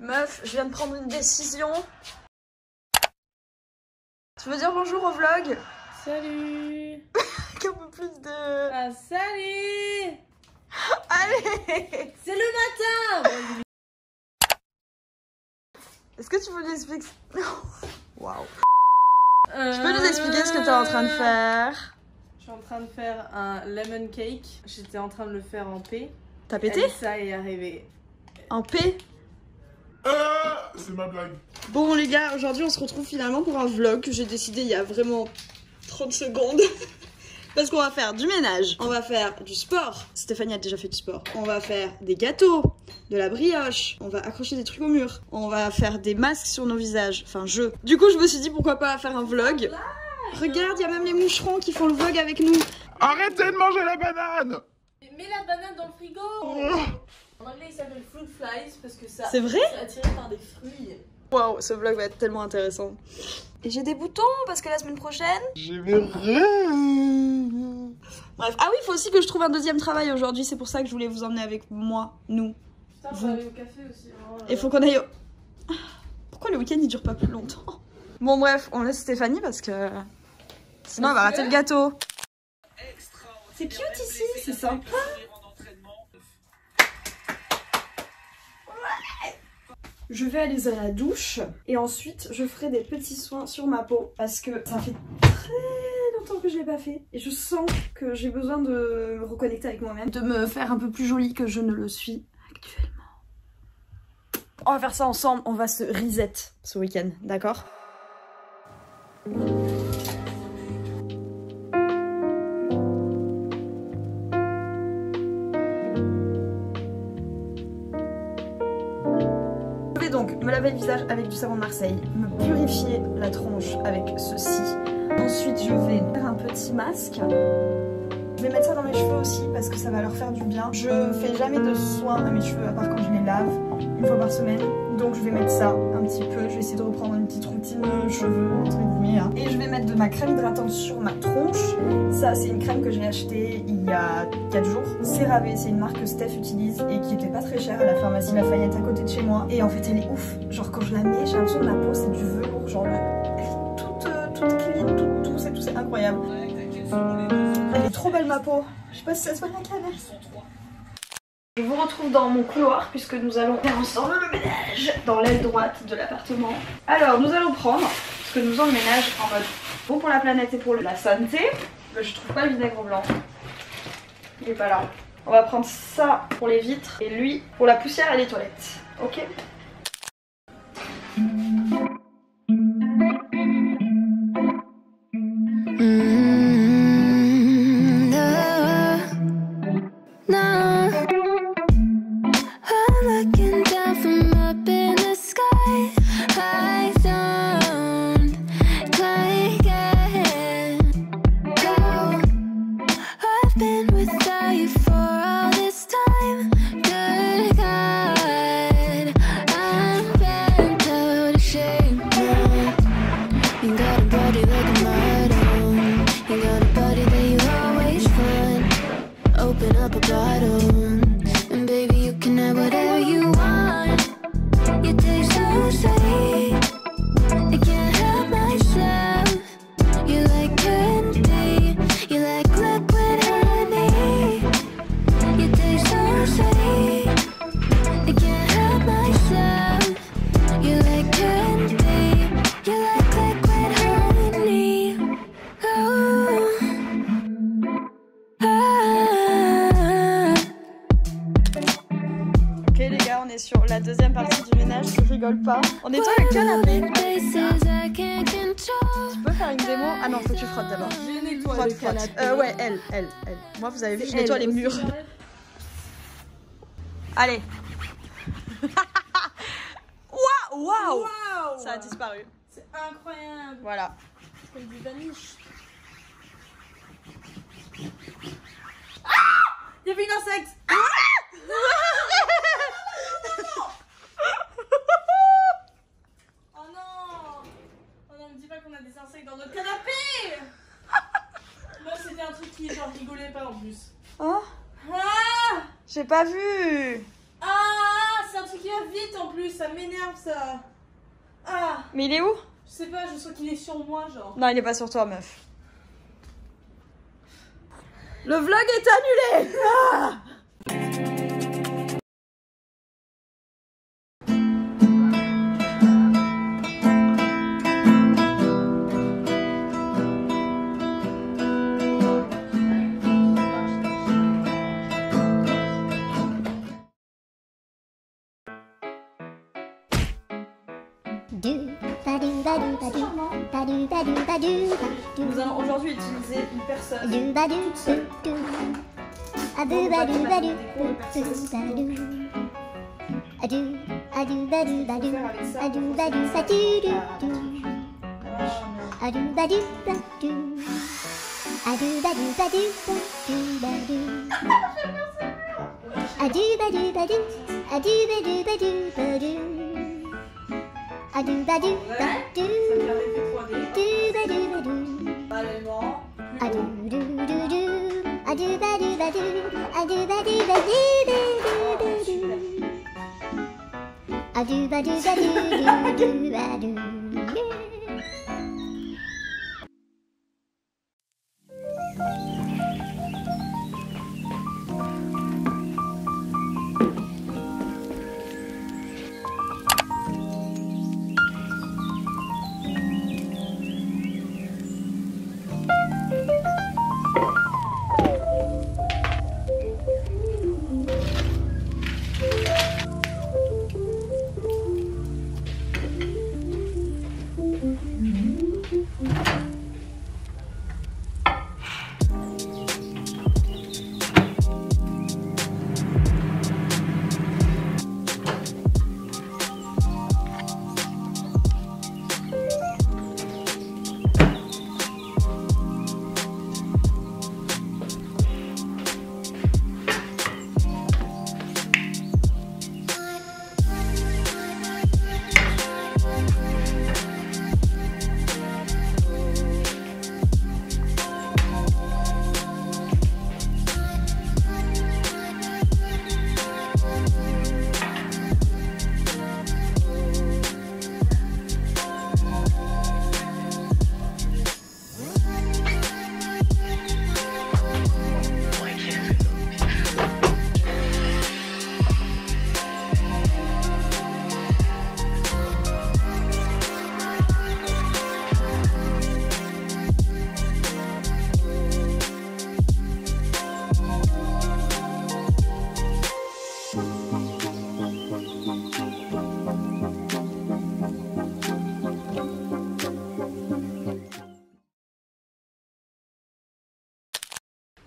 Meuf, je viens de prendre une décision. Tu veux dire bonjour au vlog? Salut. Un peu plus de... Ah salut. Allez. C'est le matin. Est-ce que tu peux nous expliquer... Waouh. Tu peux nous expliquer ce que t'es en train de faire? Je suis en train de faire un lemon cake. J'étais en train de le faire en P. T'as pété? Ça est arrivé. En P? C'est ma blague. Bon les gars, aujourd'hui on se retrouve finalement pour un vlog que j'ai décidé il y a vraiment 30 secondes. Parce qu'on va faire du ménage, on va faire du sport. Stéphanie a déjà fait du sport. On va faire des gâteaux, de la brioche, on va accrocher des trucs au mur, on va faire des masques sur nos visages. Enfin Du coup je me suis dit pourquoi pas faire un vlog. Regarde, il y a même les moucherons qui font le vlog avec nous. Arrêtez de manger la banane. Mets la banane dans le frigo. En anglais il s'appelle fruit flies parce que ça... C'est vrai? C'est attiré par des fruits. Waouh, ce vlog va être tellement intéressant. Et j'ai des boutons parce que la semaine prochaine... Je vais rêver. Bref, ah oui, il faut aussi que je trouve un deuxième travail aujourd'hui. C'est pour ça que je voulais vous emmener avec moi, nous. Putain, on va aller au café aussi. Il faut qu'on aille au... Pourquoi le week-end il dure pas plus longtemps? Bon bref, on laisse Stéphanie parce que... Sinon elle va rater le gâteau. C'est cute ici, c'est sympa. Je vais aller à la douche et ensuite je ferai des petits soins sur ma peau parce que ça fait très longtemps que je l'ai pas fait et je sens que j'ai besoin de me reconnecter avec moi-même, de me faire un peu plus jolie que je ne le suis actuellement. On va faire ça ensemble, on va se reset ce week-end, d'accord? Donc me laver le visage avec du savon de Marseille, me purifier la tronche avec ceci. Ensuite je vais faire un petit masque. Je vais mettre ça dans mes cheveux aussi parce que ça va leur faire du bien. Je fais jamais de soins à mes cheveux à part quand je les lave une fois par semaine. Donc je vais mettre ça un petit peu. Je vais essayer de reprendre une petite routine cheveux entre guillemets. Hein. Et je vais mettre de ma crème hydratante sur ma tronche. Ça c'est une crème que j'ai achetée il y a 4 jours. CeraVe, c'est une marque que Steph utilise et qui était pas très chère à la pharmacie Lafayette à côté de chez moi. Et en fait elle est ouf. Genre quand je la mets, j'ai l'impression que ma peau c'est du velours. Genre elle est toute clean, toute douce et tout, c'est incroyable. Elle est trop belle ma peau. Je sais pas si ça se voit la caméra. Je vous retrouve dans mon couloir puisque nous allons faire ensemble le ménage dans l'aile droite de l'appartement. Alors nous allons prendre, parce que nous faisons le ménage en mode bon pour la planète et pour la santé. Je trouve pas le vinaigre blanc. Il est pas là. On va prendre ça pour les vitres et lui pour la poussière et les toilettes. Ok? Sur la deuxième partie du ménage, je rigole pas. On nettoie le canapé. Tu peux faire une démo? Ah non, faut que tu frottes d'abord. Je nettoie le canapé. Ouais, elle. Moi, vous avez vu, je nettoie les murs. Allez. Waouh! Ça a disparu. C'est incroyable. Voilà. C'est comme du vanish. Ah! Il y avait une insecte. Oh non! Oh non, me dis pas qu'on a des insectes dans notre canapé! Moi, c'était un truc qui, genre, rigolait pas en plus. Oh? Ah! J'ai pas vu. Ah! C'est un truc qui va vite en plus, ça m'énerve ça. Ah. Mais il est où? Je sais pas, je sens qu'il est sur moi genre. Non, il est pas sur toi, meuf. Le vlog est annulé. Ah. Nous allons aujourd'hui utiliser une personne toute seule. On va mettre des cours de personnes.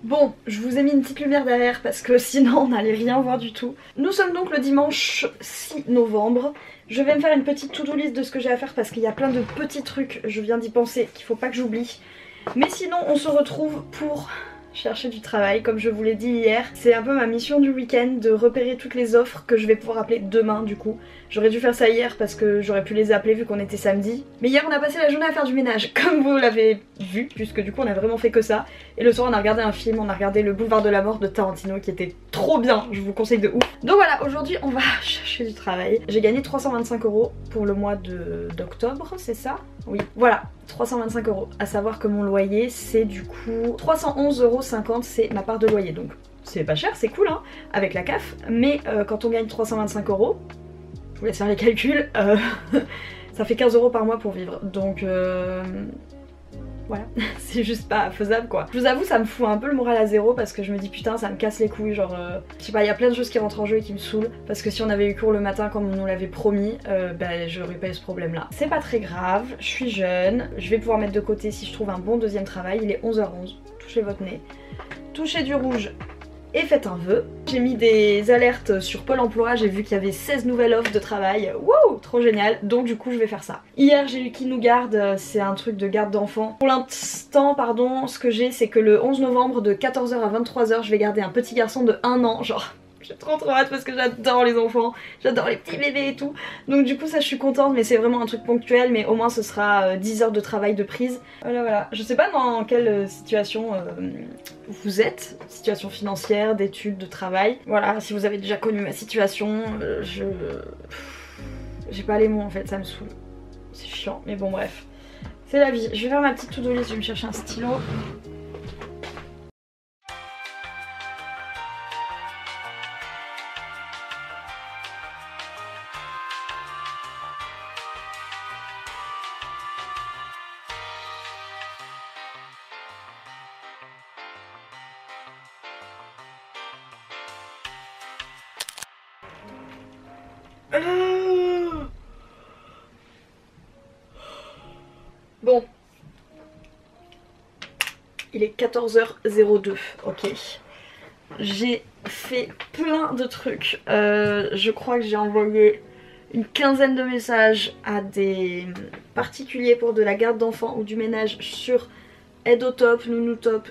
Bon, je vous ai mis une petite lumière derrière parce que sinon on n'allait rien voir du tout. Nous sommes donc le dimanche 6 novembre. Je vais me faire une petite to-do list de ce que j'ai à faire parce qu'il y a plein de petits trucs, je viens d'y penser, qu'il faut pas que j'oublie. Mais sinon on se retrouve pour chercher du travail comme je vous l'ai dit hier. C'est un peu ma mission du week-end de repérer toutes les offres que je vais pouvoir appeler demain du coup. J'aurais dû faire ça hier parce que j'aurais pu les appeler vu qu'on était samedi. Mais hier on a passé la journée à faire du ménage comme vous l'avez vu puisque du coup on a vraiment fait que ça. Et le soir on a regardé un film, on a regardé Le Boulevard de la Mort de Tarantino qui était trop bien, je vous conseille de ouf. Donc voilà, aujourd'hui on va chercher du travail. J'ai gagné 325 € pour le mois d'octobre, c'est ça? Oui, voilà, 325 €. À savoir que mon loyer c'est du coup 311,50 €, c'est ma part de loyer. Donc c'est pas cher, c'est cool hein, avec la CAF. Mais quand on gagne 325 €, je vous laisse faire les calculs, ça fait 15 € par mois pour vivre. Donc voilà, c'est juste pas faisable quoi. Je vous avoue ça me fout un peu le moral à zéro parce que je me dis putain ça me casse les couilles, genre je sais pas, il y a plein de choses qui rentrent en jeu et qui me saoulent. Parce que si on avait eu cours le matin comme on nous l'avait promis, bah j'aurais pas eu ce problème là. C'est pas très grave, je suis jeune, je vais pouvoir mettre de côté si je trouve un bon deuxième travail. Il est 11h11, touchez votre nez, touchez du rouge et faites un vœu. J'ai mis des alertes sur Pôle emploi, j'ai vu qu'il y avait 16 nouvelles offres de travail, wow, trop génial, donc du coup je vais faire ça. Hier j'ai eu Qui nous garde, c'est un truc de garde d'enfants. Pour l'instant, pardon, ce que j'ai c'est que le 11 novembre de 14h à 23h je vais garder un petit garçon de 1 an, genre J'ai trop hâte parce que j'adore les enfants, j'adore les petits bébés et tout. Donc du coup ça je suis contente, mais c'est vraiment un truc ponctuel, mais au moins ce sera 10 heures de travail de prise. Voilà. Je sais pas dans quelle situation vous êtes, situation financière, d'études, de travail. Voilà, si vous avez déjà connu ma situation, j'ai pas les mots en fait, ça me saoule. C'est chiant, mais bon bref. C'est la vie. Je vais faire ma petite to-do list, je vais me chercher un stylo. Bon, il est 14h02, ok. J'ai fait plein de trucs. Je crois que j'ai envoyé une quinzaine de messages à des particuliers pour de la garde d'enfants ou du ménage sur Aide au Top, Nounou Top,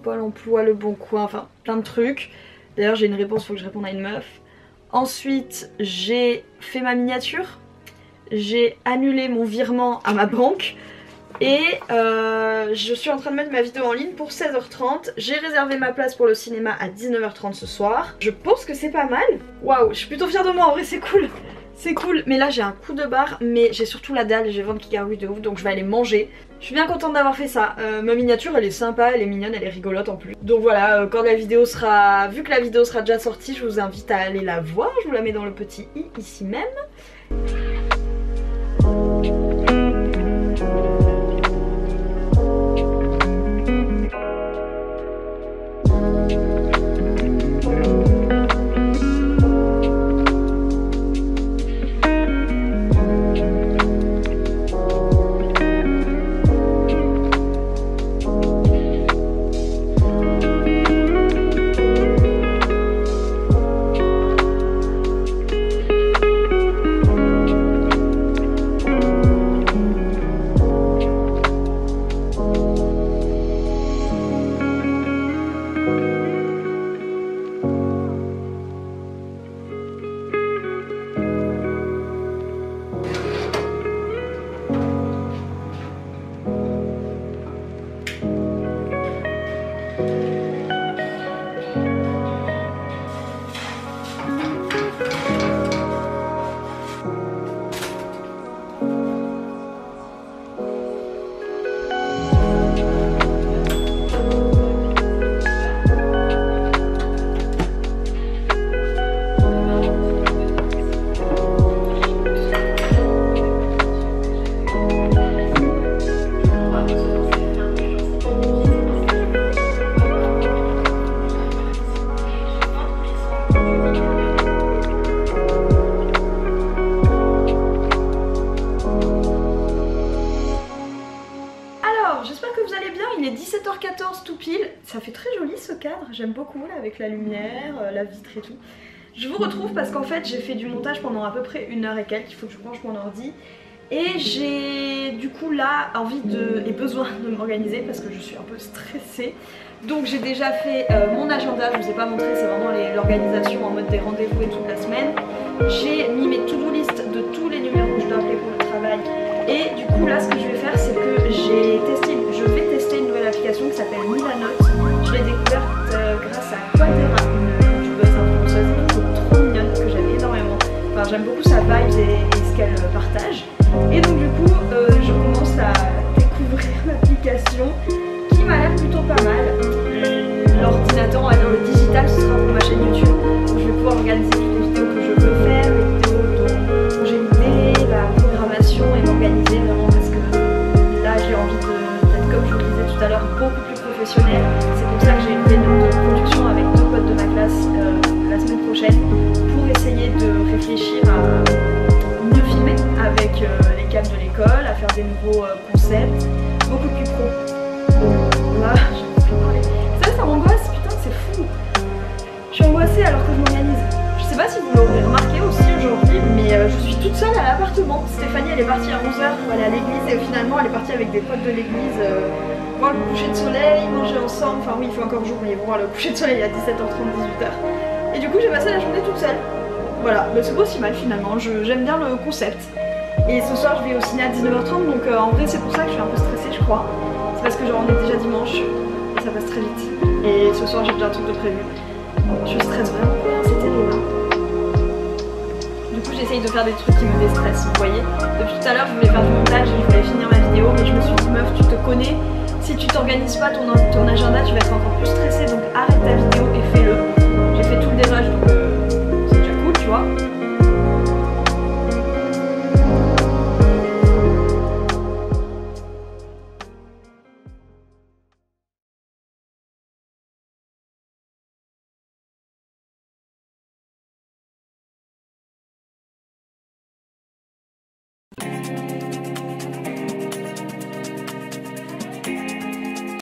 Pôle Emploi, Le Bon Coin, enfin plein de trucs. D'ailleurs j'ai une réponse, faut que je réponde à une meuf. Ensuite j'ai fait ma miniature, j'ai annulé mon virement à ma banque et je suis en train de mettre ma vidéo en ligne pour 16h30. J'ai réservé ma place pour le cinéma à 19h30 ce soir. Je pense que c'est pas mal. Waouh, je suis plutôt fière de moi, en vrai c'est cool. C'est cool, mais là j'ai un coup de barre, mais j'ai surtout la dalle, j'ai le ventre qui gargouille de ouf, donc je vais aller manger. Je suis bien contente d'avoir fait ça. Ma miniature elle est sympa, elle est mignonne, elle est rigolote en plus. Donc voilà, quand la vidéo sera... Vu que la vidéo sera déjà sortie, je vous invite à aller la voir. Je vous la mets dans le petit i ici même. Ça fait très joli ce cadre, j'aime beaucoup là avec la lumière, la vitre et tout. Je vous retrouve parce qu'en fait j'ai fait du montage pendant à peu près 1 heure et quelques, il faut que je branche mon ordi. Et j'ai du coup là envie et besoin de m'organiser parce que je suis un peu stressée. Donc j'ai déjà fait mon agenda, je vous ai pas montré, c'est vraiment l'organisation en mode des rendez-vous et toute la semaine. J'ai mis mes to-do list de tous les numéros que je dois appeler pour le travail. Et du coup là ce que je vais faire c'est que je vais tester une nouvelle application qui s'appelle Milanote. Je l'ai découverte grâce à Quadera, une youtubeuse influenceuse qui est trop mignonne, que j'aime énormément. Enfin j'aime beaucoup sa vibe et ce qu'elle partage. Et donc du coup je commence à découvrir l'application qui m'a l'air plutôt pas mal. L'ordinateur, on va dire le digital, ce sera pour ma chaîne YouTube où je vais pouvoir organiser toutes les vidéos que je veux faire, les vidéos dont j'ai l'idée, la programmation et m'organiser vraiment parce que là j'ai envie d'être comme je vous le disais tout à l'heure beaucoup plus professionnelle. C'est pour ça que j'ai une réunion de production avec 2 potes de ma classe la semaine prochaine pour essayer de réfléchir à mieux filmer avec les câbles de l'école, à faire des nouveaux concepts, beaucoup plus pro. Donc là, j'ai envie de parler. Ça m'angoisse, putain, c'est fou. Je suis angoissée alors que je m'organise. Je sais pas si vous l'aurez remarqué aussi aujourd'hui, mais je suis toute seule à l'appartement. Stéphanie, elle est partie à 11h pour aller à l'église et finalement, elle est partie avec des potes de l'église voir le coucher de soleil, manger ensemble. Enfin, oui, il fait encore jour, mais ils vont voir le coucher de soleil à 17h30, 18h. Et du coup j'ai passé la journée toute seule. Voilà, bah, c'est pas si mal finalement, j'aime bien le concept. Et ce soir je vais au ciné à 19h30 donc en vrai c'est pour ça que je suis un peu stressée je crois. C'est parce que genre on est déjà dimanche et ça passe très vite. Et ce soir j'ai déjà un truc de prévu. Je stresse vraiment rien, c'est terrible. Du coup j'essaye de faire des trucs qui me déstressent, vous voyez. Depuis tout à l'heure je voulais faire du montage, je voulais finir ma vidéo mais je me suis dit meuf tu te connais. Si tu t'organises pas ton agenda tu vas être encore plus stressée donc arrête ta vidéo et